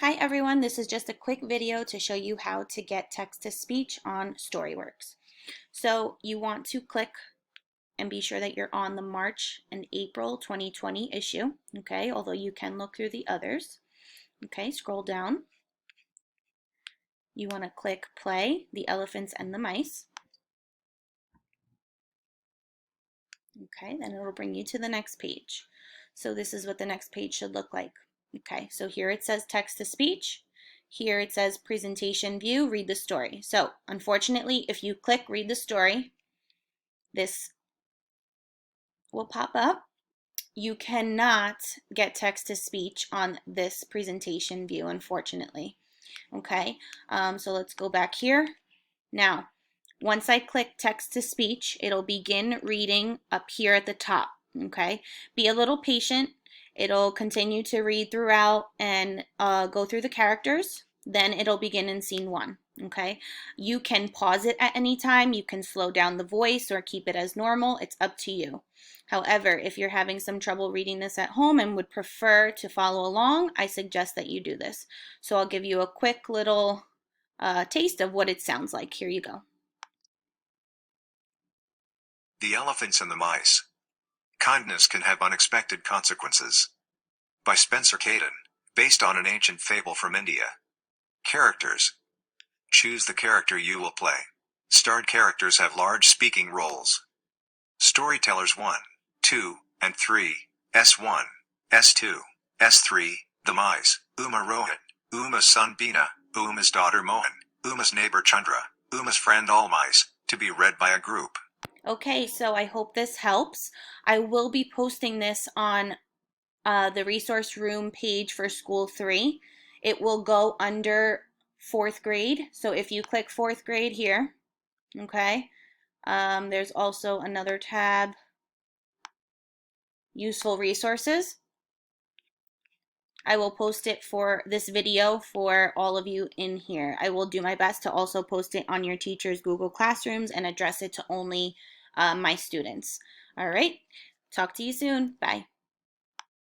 Hi everyone, this is just a quick video to show you how to get text-to-speech on Storyworks. So you want to click and be sure that you're on the March and April 2020 issue, okay, although you can look through the others. Okay, scroll down. You want to click play, the elephants and the mice. Okay, then it'll bring you to the next page. So this is what the next page should look like. Okay, so here it says text-to-speech. Here it says presentation view, read the story. So unfortunately, if you click read the story, this will pop up. You cannot get text-to-speech on this presentation view, unfortunately. Okay, so let's go back here. Now, once I click text-to-speech, it'll begin reading up here at the top. Okay, be a little patient. It'll continue to read throughout and go through the characters. Then it'll begin in scene 1. Okay, you can pause it at any time. You can slow down the voice or keep it as normal. It's up to you. However, if you're having some trouble reading this at home and would prefer to follow along, I suggest that you do this. So I'll give you a quick little taste of what it sounds like. Here you go. The Elephants and the Mice. Kindness Can Have Unexpected Consequences. By Spencer Caden, based on an ancient fable from India. Characters. Choose the character you will play. Starred characters have large speaking roles. Storytellers 1, 2, and 3, S1, S2, S3, the mice, Uma Rohit, Uma's son Bina, Uma's daughter Mohan, Uma's neighbor Chandra, Uma's friend All Mice, to be read by a group. Okay, so I hope this helps. I will be posting this on the resource room page for School 3. It will go under 4th grade. So if you click 4th grade here, okay, there's also another tab, useful resources. I will post it for this video for all of you in here. I will do my best to also post it on your teacher's Google Classrooms and address it to only my students. All right, talk to you soon. Bye.